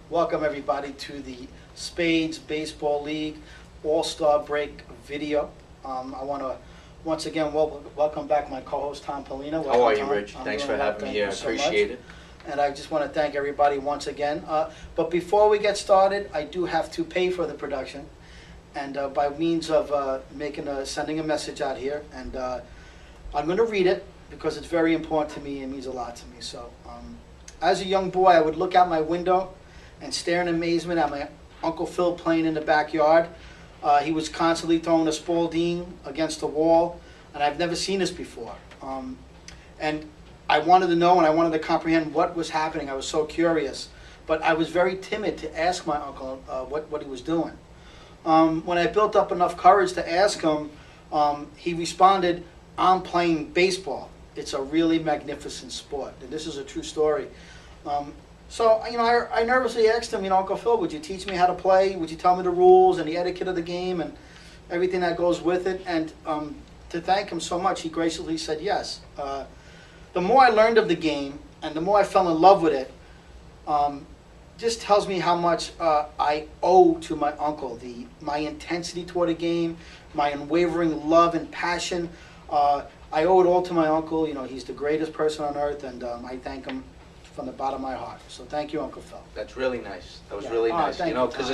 Welcome everybody to the Spades Baseball League All-Star Break video. I want to once again welcome back my co-host Tom Polino. How are you, Tom. Rich? Thanks for having me here. I So appreciate much. it. And I just want to thank everybody once again. But before we get started, I do have to pay for the production, and by means of sending a message out here, and I'm going to read it because it's very important to me. It means a lot to me. So, as a young boy, I would look out my window and stare in amazement at my Uncle Phil playing in the backyard. He was constantly throwing a Spalding against the wall, and I've never seen this before. And I wanted to know and I wanted to comprehend what was happening. I was so curious, but I was very timid to ask my uncle what he was doing. When I built up enough courage to ask him, he responded, "I'm playing baseball. It's a really magnificent sport." And this is a true story. So, I nervously asked him, Uncle Phil, would you teach me how to play? Would you tell me the rules and the etiquette of the game and everything that goes with it? And to thank him so much, he graciously said yes. The more I learned of the game and the more I fell in love with it, just tells me how much I owe to my uncle. My intensity toward the game, my unwavering love and passion. I owe it all to my uncle. He's the greatest person on earth, and I thank him from the bottom of my heart. So thank you, Uncle Phil. That's really nice. That was Yeah. really All right, nice. thank you, Because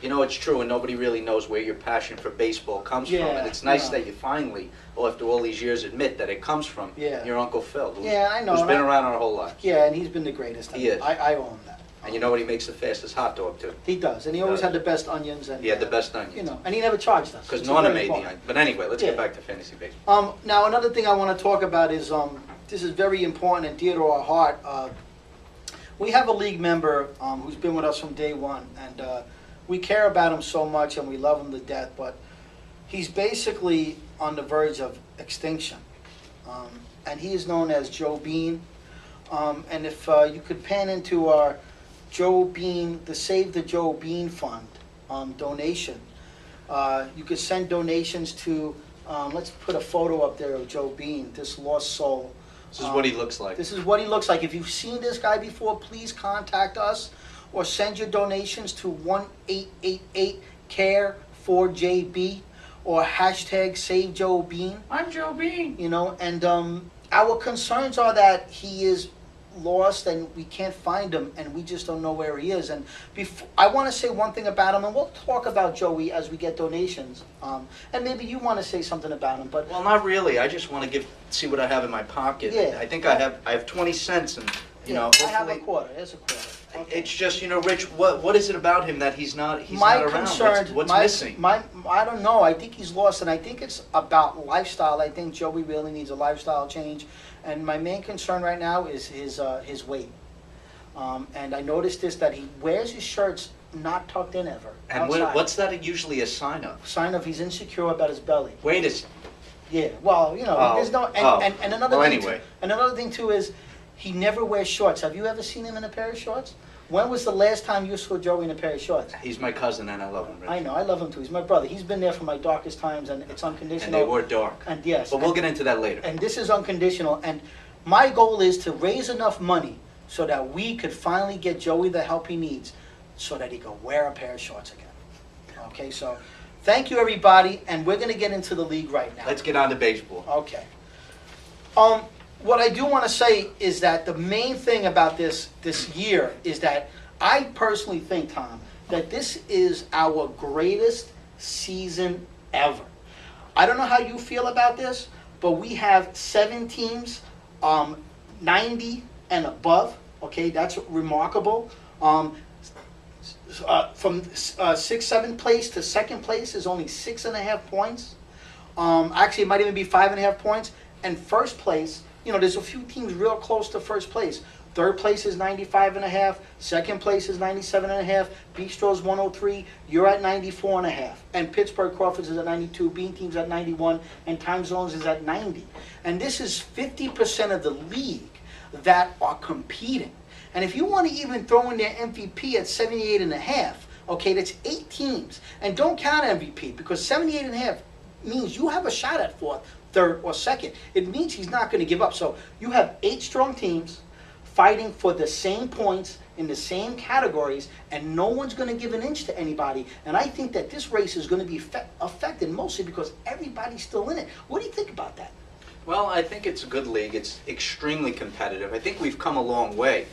Tom. it's true, and nobody really knows where your passion for baseball comes from. Yeah, And it's nice yeah. that you finally, after all these years, admit that it comes from Yeah. your Uncle Phil, Yeah, I know, who's and been I- around our whole life. Yeah, and he's been the greatest. He is. I owe him that. And you know what? He makes the fastest hot dog too. He does, and he always does. had the best onions. And He had the best onions. and he never charged us. Because It's Nonna very made the important. onions. But anyway, let's Yeah. get back to fantasy baseball. Now, another thing I want to talk about is this is very important and dear to our heart. We have a league member who's been with us from day one, and we care about him so much and we love him to death, but he's basically on the verge of extinction. And he is known as Joe Bean. And if you could pan into our Joe Bean, the Save the Joe Bean Fund donation, you could send donations to, let's put a photo up there of Joe Bean, this lost soul. This is what he looks like. This is what he looks like. If you've seen this guy before, please contact us or send your donations to 1-888-CARE-4JB or hashtag Save Joe Bean. I'm Joe Bean. And our concerns are that he is lost and we can't find him and we just don't know where he is. And I want to say one thing about him, and we'll talk about Joey as we get donations. And maybe you want to say something about him, but Well, not really. I just want to see what I have in my pocket. Yeah. I think I have 20 cents, and I have a hopefully. quarter. There's a quarter. Okay. It's just, Rich, what is it about him that he's not My not around? concern, What's missing? I don't know. I think he's lost, and I think it's about lifestyle. I think Joey really needs a lifestyle change, and my main concern right now is his weight. And I noticed this, that he wears his shirts not tucked in ever. And outside. what's that usually a sign of? Sign of he's insecure about his belly. Wait a second. Yeah. Well, Oh, there's no. And, oh. and another Well, thing. anyway. And another thing too is he never wears shorts. Have you ever seen him in a pair of shorts? When was the last time you saw Joey in a pair of shorts? He's my cousin, and I love him, Rich. I know, I love him too. He's my brother. He's been there for my darkest times, and it's And unconditional. they were dark. And yes, But we'll get into that later. and this is unconditional. And my goal is to raise enough money so that we could finally get Joey the help he needs, so that he can wear a pair of shorts again. Okay, so thank you everybody, and we're going to get into the league right now. Let's get on to baseball. Okay. What I do want to say is that the main thing about this year is that I personally think, Tom, that this is our greatest season ever. I don't know how you feel about this, but we have 7 teams, 90 and above. Okay, that's remarkable. From 6th, 7th place to 2nd place is only 6.5 points. Actually, it might even be 5.5 points. And first place, there's a few teams real close to first place. 3rd place is 95.5. 2nd place is 97.5. Bistro's 103. You're at 94.5. And Pittsburgh Crawfords is at 92. Bean Team's at 91. And Time Zones is at 90. And this is 50% of the league that are competing. And if you want to even throw in their MVP at 78.5, okay, that's 8 teams. And don't count MVP, because 78.5 means you have a shot at 4th, 3rd, or 2nd. It means he's not going to give up. So you have 8 strong teams, fighting for the same points in the same categories, and no one's going to give an inch to anybody. And I think that this race is going to be affected mostly because everybody's still in it. What do you think about that? Well, I think it's a good league. It's extremely competitive. I think we've come a long way.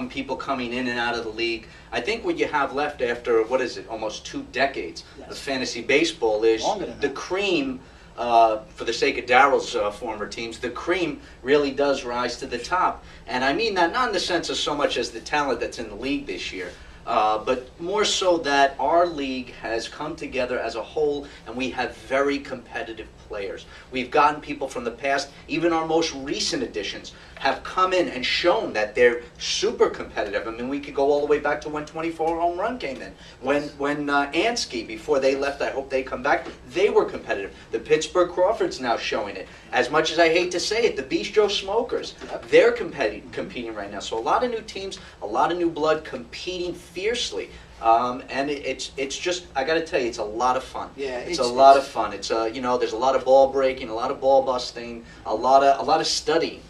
People coming in and out of the league. I think what you have left after, what is it, almost 2 decades of fantasy baseball is the cream, for the sake of Darryl's former teams, the cream really does rise to the top. And I mean that not in the sense of so much as the talent that's in the league this year, but more so that our league has come together as a whole and we have very competitive players. We've gotten people from the past, even our most recent additions have come in and shown that they're super competitive. I mean, we could go all the way back to when 24 home run came in. When Ansky, before they left, I hope they come back, they were competitive. The Pittsburgh Crawfords now showing it. As much as I hate to say it, the Bistro Smokers, they're competing right now. So a lot of new teams, a lot of new blood competing fiercely. And it's just, I got to tell you, it's a lot of fun. Yeah, it's a lot of fun. It's there's a lot of ball breaking, a lot of ball busting, a lot of studying.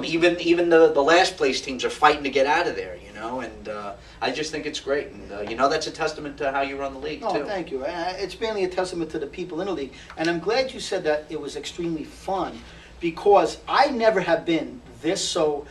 Even the last place teams are fighting to get out of there, and I just think it's great. And that's a testament to how you run the league too. Oh, thank you. It's mainly a testament to the people in the league, and I'm glad you said that it was extremely fun, because I never have been this so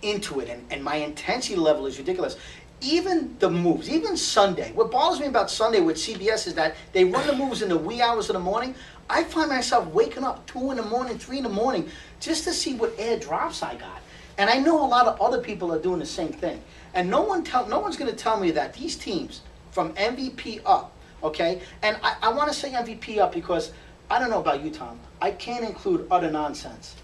into it, and my intensity level is ridiculous. Even the moves, even Sunday. What bothers me about Sunday with CBS is that they run the moves in the wee hours of the morning. I find myself waking up 2 in the morning, 3 in the morning, just to see what air drops I got. And I know a lot of other people are doing the same thing. And no one's going to tell me that these teams, from MVP up, okay? And I want to say MVP up because, I don't know about you, Tom, I can't include utter nonsense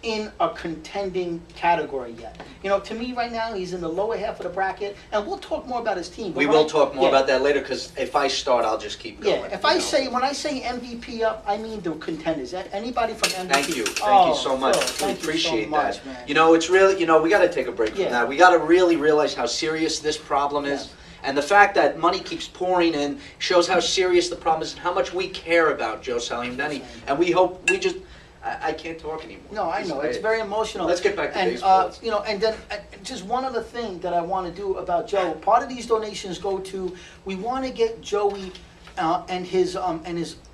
in a contending category yet. To me right now, he's in the lower half of the bracket, and we'll talk more about his team. We will talk more about that later, because if I start, I'll just keep going. Yeah, when I say MVP up, I mean the contenders. Anybody from MVP? Thank you so much. Phil, we appreciate that. Man. It's really, we got to take a break from that. We got to really realize how serious this problem is. And the fact that money keeps pouring in shows how serious the problem is and how much we care about Joe Salimbeni. And I can't talk anymore. No, I know. It's very emotional. Let's get back to baseball. And then just one other thing that I want to do about Joe. Part of these donations go to, we want to get Joey and his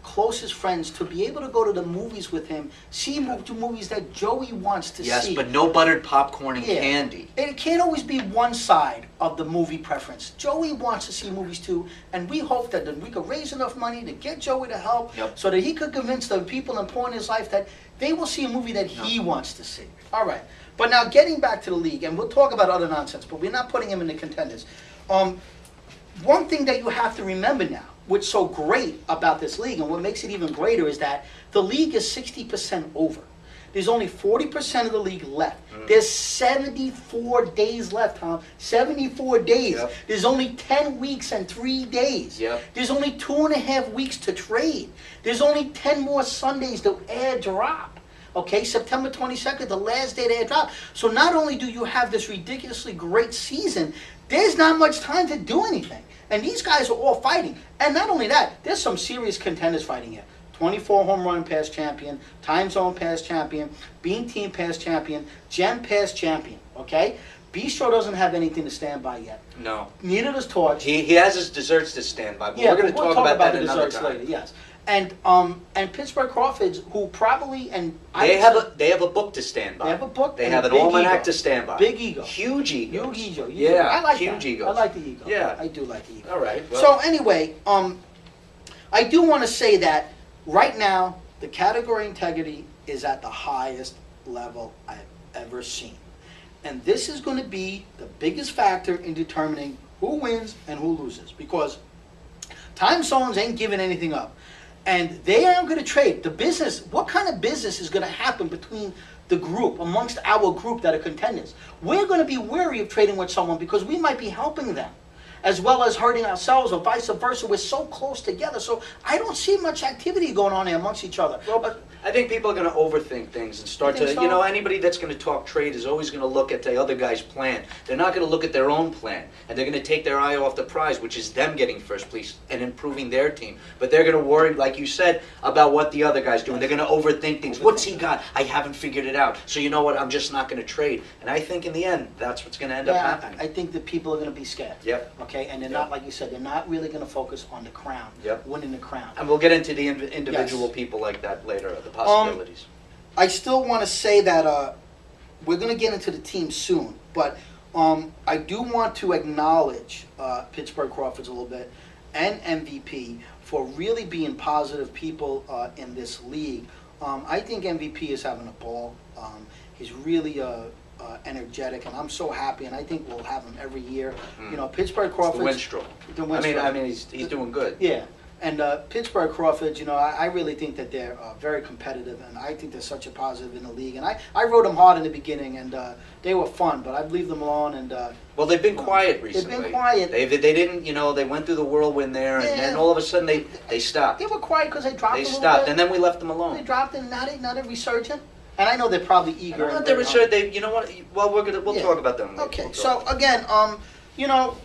closest friends to be able to go to the movies with him, see movies that Joey wants to see. Yes, but no buttered popcorn and candy. It can't always be one side of the movie preference. Joey wants to see movies too, and we hope that we could raise enough money to get Joey to help so that he could convince the people important in his life that they will see a movie that he wants to see. All right. But now getting back to the league, and we'll talk about other nonsense, but we're not putting him in the contenders. One thing that you have to remember now, what's so great about this league, and what makes it even greater, is that the league is 60% over. There's only 40% of the league left. There's 74 days left, Tom. 74 days. There's only 10 weeks and 3 days. There's only 2.5 weeks to trade. There's only 10 more Sundays to air drop. Okay, September 22nd, the last day to air drop. So not only do you have this ridiculously great season, there's not much time to do anything. And these guys are all fighting. And not only that, there's some serious contenders fighting here. 24 home run past champion, time zone past champion, Bean team past champion, Gem past champion, okay? Bistro doesn't have anything to stand by yet. No. Neither does Torch. He has his desserts to stand by, but we're going to talk about that another time. Later, yes. And Pittsburgh Crawfords, who probably they have a book to stand by. They have a book. They have an almanac to stand by. Big ego. Huge ego. Huge ego. Yeah. I like huge ego. I like the ego. Yeah. I do like the ego. All right. Well. So anyway, I do want to say that right now the category integrity is at the highest level I've ever seen, and this is going to be the biggest factor in determining who wins and who loses, because time zones ain't giving anything up. And they aren't going to trade. The business, what kind of business is going to happen between the group, amongst our group that are contenders? We're going to be wary of trading with someone because we might be helping them as well as hurting ourselves, or vice versa. We're so close together. So I don't see much activity going on here amongst each other. Well, but I think people are going to overthink things and start You to, think so? anybody that's going to talk trade is always going to look at the other guy's plan. They're not going to look at their own plan, and they're going to take their eye off the prize, which is them getting first place and improving their team. But they're going to worry, like you said, about what the other guy's doing. They're going to overthink things. What's he got? I haven't figured it out. So you know what? I'm just not going to trade. And I think in the end, that's what's going to end up Yeah, happening. I think that people are going to be scared. Yep. Okay, and they're Yep. not, like you said, they're not really going to focus on the crown, Yep. winning the crown. And we'll get into the individual Yes. people like that later, the possibilities. I still want to say that we're going to get into the team soon, but I do want to acknowledge Pittsburgh Crawfords a little bit and MVP for really being positive people in this league. I think MVP is having a ball. He's really energetic, and I'm so happy, and I think we'll have him every year. You know, Pittsburgh The Crawfords. Winstrol. The I Winstrol. mean, he's doing good. Yeah, and Pittsburgh Crawfords, you know, I really think that they're very competitive, and I think they're such a positive in the league. And I rode them hard in the beginning, and they were fun, but I've leave them alone. And Well, they've been quiet recently. They've been quiet. They didn't, they went through the whirlwind there, and then Yeah. all of a sudden they stopped. they were quiet because they dropped They a little stopped, bit. and then we left them They alone. dropped, and now they're resurgent. And I know they're probably I eager. don't know and if they very were sure hungry. they, you know what? Well, we'll Yeah. talk about them later. Okay, We'll so talk. again, you know,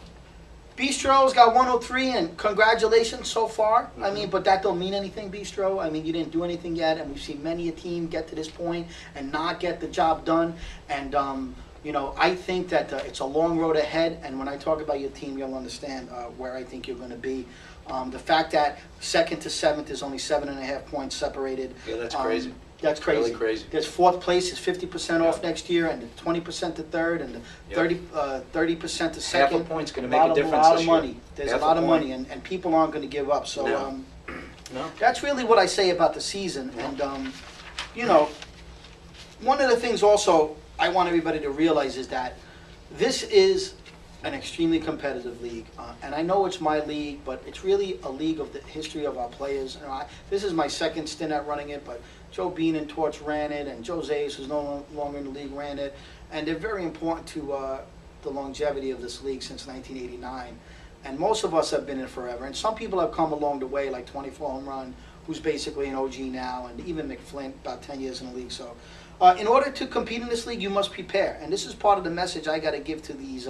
Bistro's got 103, and congratulations so far. I mean, but that don't mean anything, Bistro. I mean, you didn't do anything yet, and we've seen many a team get to this point and not get the job done. And you know, I think that it's a long road ahead. And when I talk about your team, you'll understand where I think you're going to be. The fact that second to seventh is only 7.5 points separated. Yeah, that's crazy. That's crazy. Really crazy. There's fourth place is 50% off Yeah. next year, and the 20% to third, and the Yep. 30% to Half second. a point's going to make a difference lot this of year. money. There's Half a lot of point. money, and people aren't going to give up. So No. No. that's really what I say about the season. And you know, one of the things also I want everybody to realize is that this is an extremely competitive league, and I know it's my league, but it's really a league of the history of our players. And this is my second stint at running it, but Joe Bean and Torch ran it, and Joe Zayas, who's no longer in the league, ran it, and they're very important to the longevity of this league since 1989. And most of us have been in forever, and some people have come along the way, like 24 Home Run, who's basically an OG now, and even McFlint, about 10 years in the league. So in order to compete in this league, you must prepare, and this is part of the message I got to give to these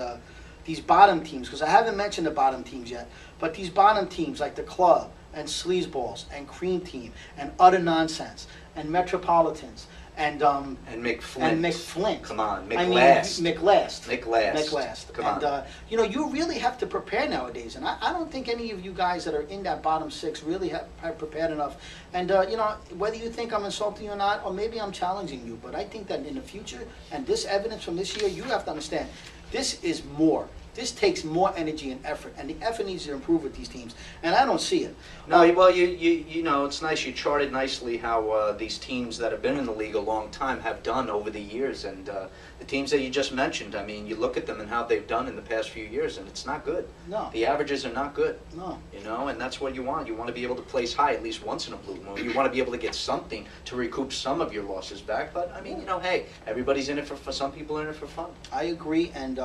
bottom teams, because I haven't mentioned the bottom teams yet, but these bottom teams like the Club and Sleazeballs and Cream Team and Utter Nonsense and Metropolitans and McFlint. and McFlint. Come on, I mean, McLast. McLast. McLast. McLast. Come And on. you know, you really have to prepare nowadays, and I don't think any of you guys that are in that bottom six really have prepared enough. And you know, whether you think I'm insulting you or not, or maybe I'm challenging you, but I think that in the future, and this evidence from this year, you have to understand, this is more. This takes more energy and effort, and the effort needs to improve with these teams, and I don't see it. No, well, you know, it's nice. You charted nicely how these teams that have been in the league a long time have done over the years, and the teams that you just mentioned. I mean, you look at them and how they've done in the past few years, and it's not good. No. The averages are not good. No. You know, and that's what you want. You want to be able to place high at least once in a blue moon. You want to be able to get something to recoup some of your losses back. But I mean, you know, hey, everybody's in it for some people are in it for fun. I agree, and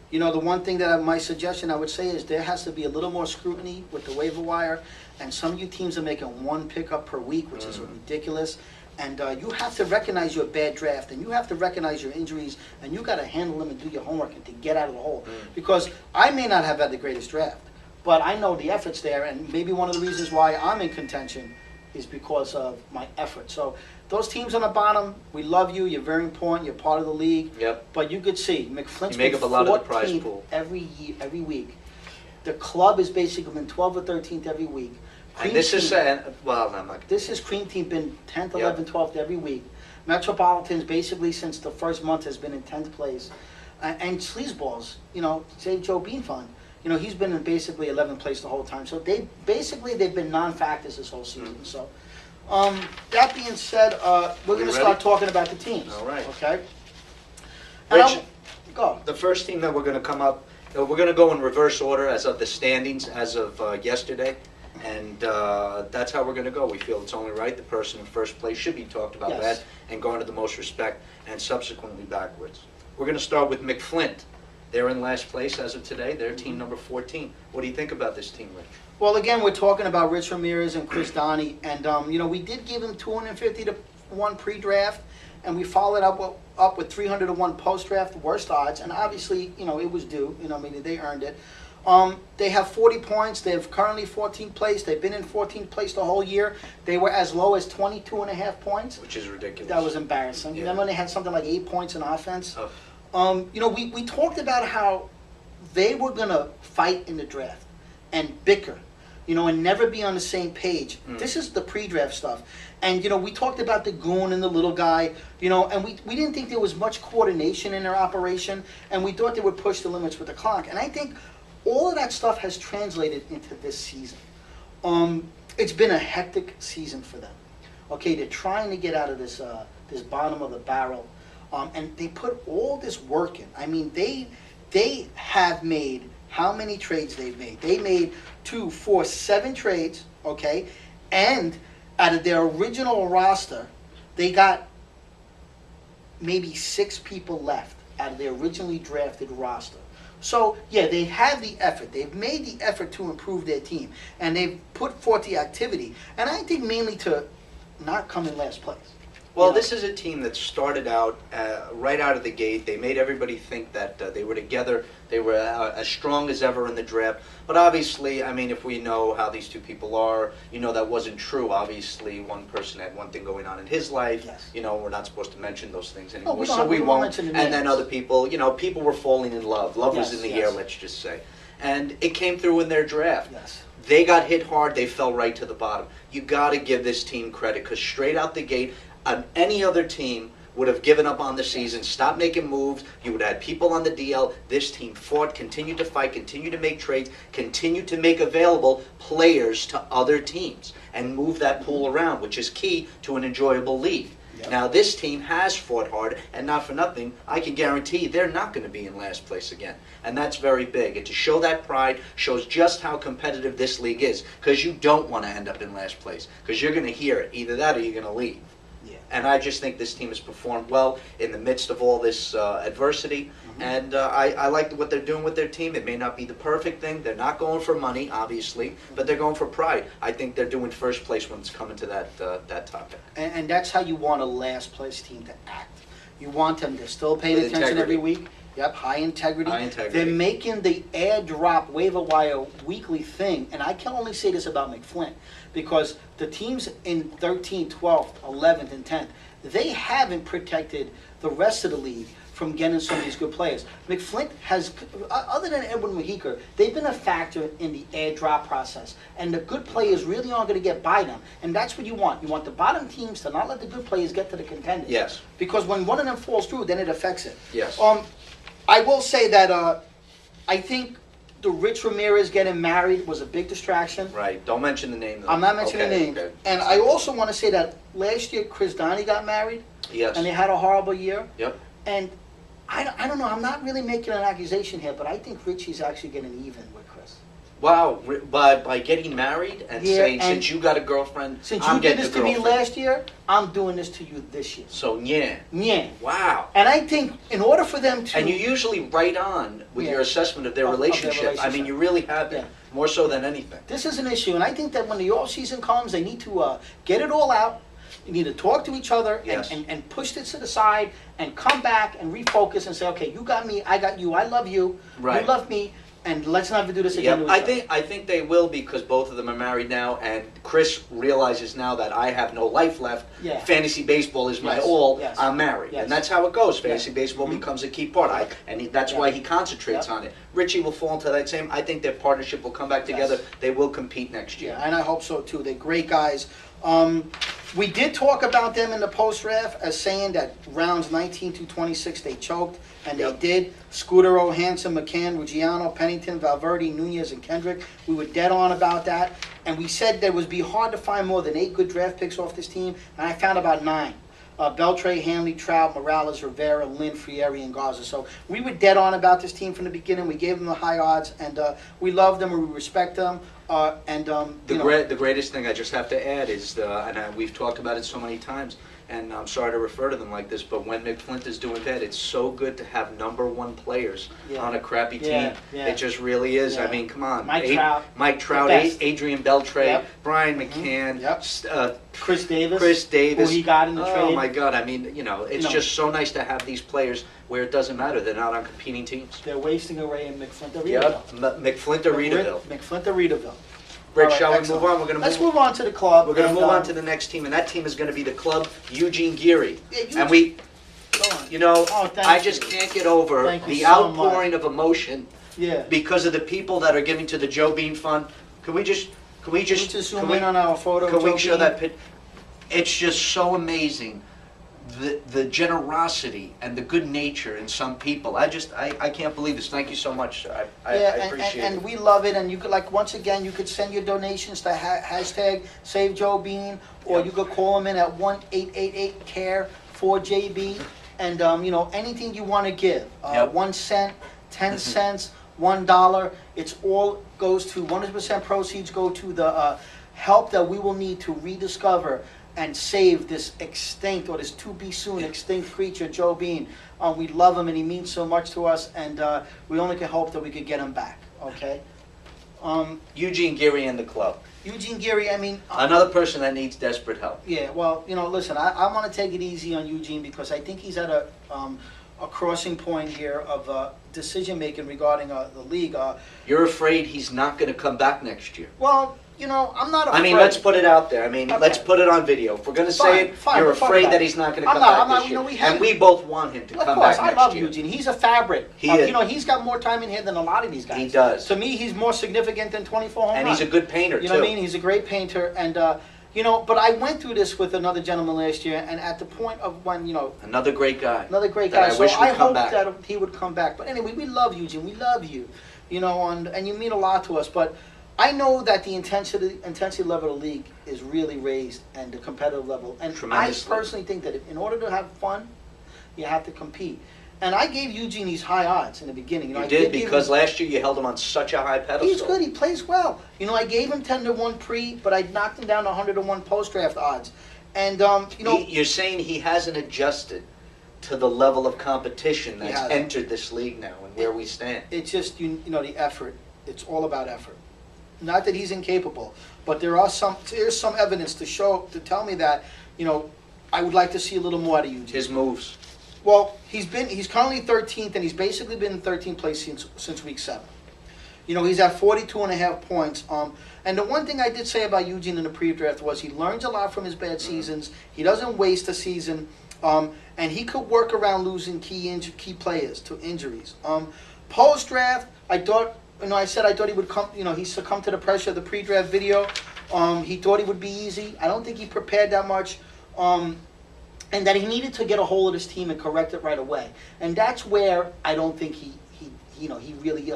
you know, the one thing that my suggestion I would say is there has to be a little more scrutiny with the waiver wire, and some of you teams are making one pickup per week, which is ridiculous. And you have to recognize your bad draft, and you have to recognize your injuries, and you got to handle them and do your homework and to get out of the hole. Because I may not have had the greatest draft, but I know the effort's there, and maybe one of the reasons why I'm in contention is because of my effort. So those teams on the bottom, we love you. You're very important. You're part of the league. Yep. But you could see McFlint's You make been up a lot of the prize 14th pool. every year, every week. The Club is basically been 12th or 13th every week. Cream And this is Team- well, I'm not. This is Cream Team been 10th, Yep. 11th, 12th every week. Metropolitans basically since the first month has been in 10th place. And Sleazeballs, you know, say Joe Bean Fund, you know, he's been in basically 11th place the whole time. So they've been non-factors this whole season. So that being said, we're going to ready? start talking about the teams. All right. Okay? And Rich, go. the first team that we're going to come up, we're going to go in reverse order as of the standings as of yesterday, and that's how we're going to go. We feel it's only right. The person in first place should be talked about Yes. that and garner the most respect, and subsequently backwards. We're going to start with McFlint. They're in last place as of today. They're team number 14. What do you think about this team, Rich? Well, again, we're talking about Rich Ramirez and Chris Donnie, and we did give him 250 to 1 pre-draft, and we followed up with 300 to 1 post-draft, worst odds, and obviously, it was due. They earned it. They have 40 points. They're currently 14th place. They've been in 14th place the whole year. They were as low as 22.5 points. Which is ridiculous. That was embarrassing. Yeah. Then when they had something like 8 points in offense. Oh. We talked about how they were going to fight in the draft and bicker, and never be on the same page. This is the pre-draft stuff. And, we talked about the goon and the little guy, and we didn't think there was much coordination in their operation, and we thought they would push the limits with the clock. And I think all of that stuff has translated into this season. It's been a hectic season for them. Okay, they're trying to get out of this bottom of the barrel, and they put all this work in. I mean, they have made how many trades they've made? They made 2, 4, 7 trades, okay, and out of their original roster, they got maybe 6 people left out of their originally drafted roster. So, yeah, they have the effort. They've made the effort to improve their team. And they've put forth the activity. And I think mainly to not come in last place. Well, this is a team that started out right out of the gate. They made everybody think that they were together. They were as strong as ever in the draft. But obviously, I mean, if we know how these two people are, that wasn't true. Obviously, one person had one thing going on in his life. Yes. We're not supposed to mention those things anymore, we so we won't. mention the And then names. other people, people were falling in love. Love was Yes, in the yes. air, let's just say. And it came through in their draft. Yes. They got hit hard. They fell right to the bottom. You got to give this team credit because straight out the gate, any other team would have given up on the season, stopped making moves. You would have had people on the DL. This team fought, continued to fight, continued to make trades, continued to make available players to other teams and move that pool around, which is key to an enjoyable league. Yep. Now, this team has fought hard, and not for nothing, I can guarantee they're not going to be in last place again. And that's very big. And to show that pride shows just how competitive this league is, because you don't want to end up in last place, because you're going to hear it. Either that or you're going to leave. Yeah. And I just think this team has performed well in the midst of all this adversity. And I like what they're doing with their team. It may not be the perfect thing. They're not going for money, obviously, but they're going for pride. I think they're doing first place when it's coming to that topic. And that's how you want a last place team to act. You want them to still pay With attention integrity. every week. Yep, high integrity. High integrity. They're making the air drop waiver wire weekly thing, and I can only say this about McFlint, because the teams in 13th, 12th, 11th, and 10th, they haven't protected the rest of the league from getting some of these good players. McFlint has, other than Edwin Mujica, they've been a factor in the air drop process. And the good players really aren't going to get by them. And that's what you want. You want the bottom teams to not let the good players get to the contenders. Yes. Because when one of them falls through, then it affects it. Yes. I will say that I think the Rich Ramirez getting married was a big distraction. Right. Don't mention the name, though. I'm not mentioning Okay, names. okay. And I also want to say that last year Chris Donnie got married. Yes. And they had a horrible year. Yep. And I don't know, I'm not really making an accusation here, but I think Richie's actually getting even with Chris. Wow. But by getting married and Yeah, saying, and since you got a girlfriend, Since I'm you did getting this a to me girlfriend. last year, I'm doing this to you this year. So, yeah. Yeah. Wow. And I think in order for them to... And you usually right on with Yeah. your assessment of their Of their relationship. I mean, relationship. you really have been. Yeah. More so than anything. This is an issue, and I think that when the off-season comes, they need to get it all out. You need to talk to each other Yes. and push this to the side and come back and refocus and say, okay, you got me, I got you, I love you, Right. you love me, and let's never do this again. Yep. to each other. I think they will because both of them are married now, and Chris realizes now that I have no life left. Yeah. Fantasy baseball is my Yes, all. yes, I'm married, yes. and that's how it goes. Fantasy Yeah. baseball Mhm. becomes a key part. That's Yeah. why he concentrates Yep. on it. Richie will fall into that same. I think their partnership will come back Yes. together. They will compete next year. Yeah, and I hope so too. They're great guys. We did talk about them in the post-draft as saying that rounds 19 to 26 they choked, and Yep. they did. Scudero, Hanson, McCann, Ruggiano, Pennington, Valverde, Nunez, and Kendrick. We were dead on about that, and we said that it would be hard to find more than 8 good draft picks off this team, and I found about 9. Beltre, Hanley, Trout, Morales, Rivera, Lynn, Frieri, and Garza. So we were dead on about this team from the beginning. We gave them the high odds, and we love them and we respect them. The greatest thing I just have to add is, we've talked about it so many times, and I'm sorry to refer to them like this, but when McFlint is doing that, it's so good to have #1 players Yeah. on a crappy team. Yeah, yeah. It just really is. Yeah. I mean, come on. Mike Trout, Trout, the best. Adrian Beltre, Yep. Brian McCann, Yep. Chris Davis. Chris Davis. Who he got in the trade. Oh my God! I mean, it's just so nice to have these players where it doesn't matter; they're not on competing teams. They're wasting away in McFlint Reedville. Yep, McFlint or Reedville. McFlint Reedville. Rich, All right, shall we excellent. move on? We're going to Let's move on to the club. We're going to and, move on to the next team, and that team is going to be the club Eugene Geary. Yeah, And we, Go on. Thank I just you. can't get over Thank you the so outpouring of emotion Yeah. because of the people that are giving to the Joe Bean Fund. Can we just Can we just zoom in on our photo? Can we Joe show Bean? that picture? It's just so amazing, the generosity and the good nature in some people. I can't believe this. Thank you so much, sir. I appreciate and it. we love it. And you could, like, once again, you could send your donations to hashtag Save Joe Bean, or Yep. you could call them in at 1-888-CARE-4JB. And anything you want to give, Yep. 1 cent, 10 cents, $1. It's all goes to 100% proceeds go to the help that we will need to rediscover and save this extinct, or this to be soon extinct creature, Joe Bean. We love him and he means so much to us, and we only can hope that we could get him back, okay? Eugene Geary and the club. Eugene Geary, I mean... Another person that needs desperate help. Yeah, well, listen, I want to take it easy on Eugene because I think he's at a crossing point here of decision-making regarding the league. You're afraid he's not going to come back next year. Well, I'm not afraid. I mean, let's put it out there. I mean, Okay. let's put it on video. If we're going to say it, Fine, you're we'll talk afraid about that it. he's not going to I'm come not- back I'm not- this year. we have- And we both want him to Of come course, back I next love year. Eugene. He's a fabric. He is. He's got more time in here than a lot of these guys. He does. To me, he's more significant than 24 home And runs. he's a good painter, You know what I too. mean? He's a great painter, and but I went through this with another gentleman last year, and at the point of when Another great guy. another great that guy. I wish so would I come hope back. that he would come back. But anyway, we love Eugene. We love you. And you mean a lot to us. But I know that the intensity level of the league is really raised, and the competitive level. And I Tremendously. personally think that in order to have fun, you have to compete. And I gave Eugene these high odds in the beginning. You I did, give because him- last year you held him on such a high pedestal. He's good. He plays well. I gave him 10-1 pre, but I knocked him down to 100-1 post draft odds. And You're saying he hasn't adjusted to the level of competition He that's hasn't. entered this league now and where we stand. it's just the effort. It's all about effort. Not that he's incapable, but there's some evidence to tell me that I would like to see a little more out of Eugene. His moves. Well, he's currently 13th, and he's basically been in 13th place since week 7. He's at 42.5 points. And the one thing I did say about Eugene in the pre-draft was he learns a lot from his bad seasons. He doesn't waste a season, and he could work around losing key players to injuries. Post-draft, I thought, I said I thought he would come. He succumbed to the pressure of the pre-draft video. He thought he would be easy. I don't think he prepared that much. And that he needed to get a hold of his team and correct it right away. And that's where I don't think he really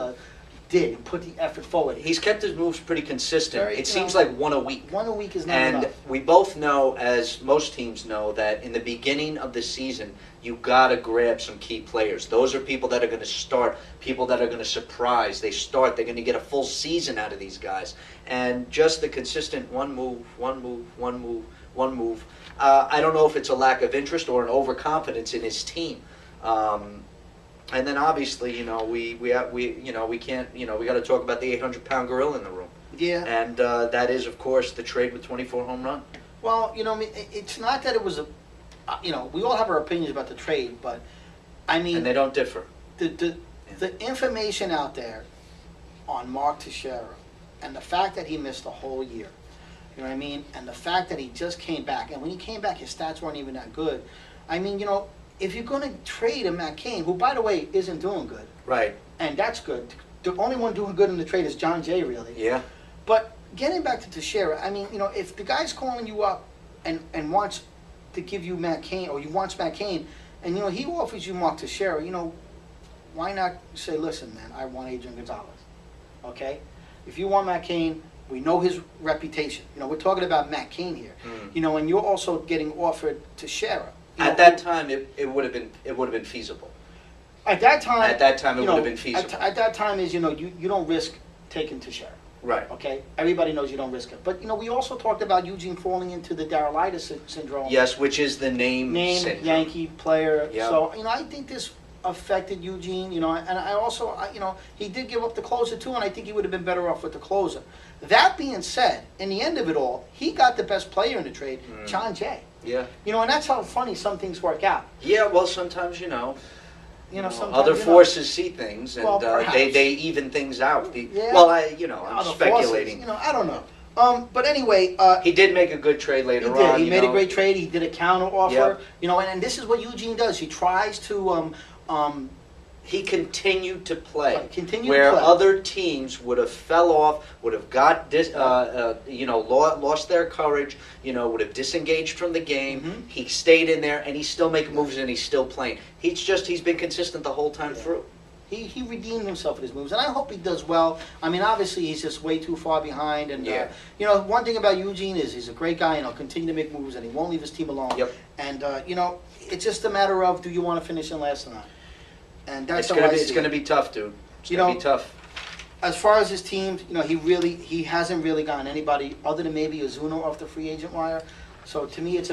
did and put the effort forward. He's kept his moves pretty consistent. Very, It seems like one a week. One a week is not And enough. we both know, as most teams know, that in the beginning of the season, you got to grab some key players. Those are people that are going to start, people that are going to surprise. They're going to get a full season out of these guys. And just the consistent one move. I don't know if it's a lack of interest or an overconfidence in his team. And then obviously, we can't, we got to talk about the 800-pound gorilla in the room. Yeah. And that is, of course, the trade with 24 home run. Well, it's not that it was we all have our opinions about the trade, but I mean, And they don't differ. the information out there on Mark Teixeira and the fact that he missed a whole year, you know what I mean, and the fact that he just came back, and when he came back, his stats weren't even that good. I mean, if you're going to trade a Matt Cain, who, by the way, isn't doing good, Right. and that's good. The only one doing good in the trade is John Jay, really. Yeah. But getting back to Teixeira, I mean, if the guy's calling you up and wants to give you Matt Cain, or you wants Matt Cain, and he offers you Mark Teixeira, why not say, listen, man, I want Adrian Gonzalez, okay? If you want Matt Cain, we know his reputation. We're talking about Matt Cain here. And you're also getting offered Teixeira. At that time, it would have been feasible. At that time, At that time, it would have been feasible. At that time is you don't risk taking Teixeira. Right. Okay, everybody knows you don't risk it. But, you know, we also talked about Eugene falling into the Darolitis syndrome. Yes, which is the name syndrome. Yankee player. Yeah. So, you know, I think this affected Eugene, you know, and I also, you know, he did give up the closer too, and I think he would have been better off with the closer. That being said, in the end of it all, he got the best player in the trade, John Jay. Yeah. You know, and that's how funny some things work out. Yeah, well, sometimes, Sometimes, other forces see things, and Well, they even things out. Yeah. Well, I'm Other speculating. forces, I don't know. But anyway, He did make a good trade later he did. on. He made a great trade. He did a counter offer. Yep. You know, and this is what Eugene does. He tries to He continued to play. Right, continued to where play. other teams would have fell off, would have lost their courage, would have disengaged from the game. Mhm. He stayed in there, and he's still making moves, and he's still playing. He's been consistent the whole time through. He redeemed himself with his moves, and I hope he does well. I mean, obviously, he's just way too far behind. And, Yeah. one thing about Eugene is he's a great guy, and he'll continue to make moves, and he won't leave his team alone. Yep. And, it's just a matter of, do you want to finish in last or not? And that's It's how I see gonna it. be tough, dude. It's You gonna know, be tough. As far as his teams, he hasn't really gotten anybody other than maybe Ozuna off the free agent wire. So to me, it's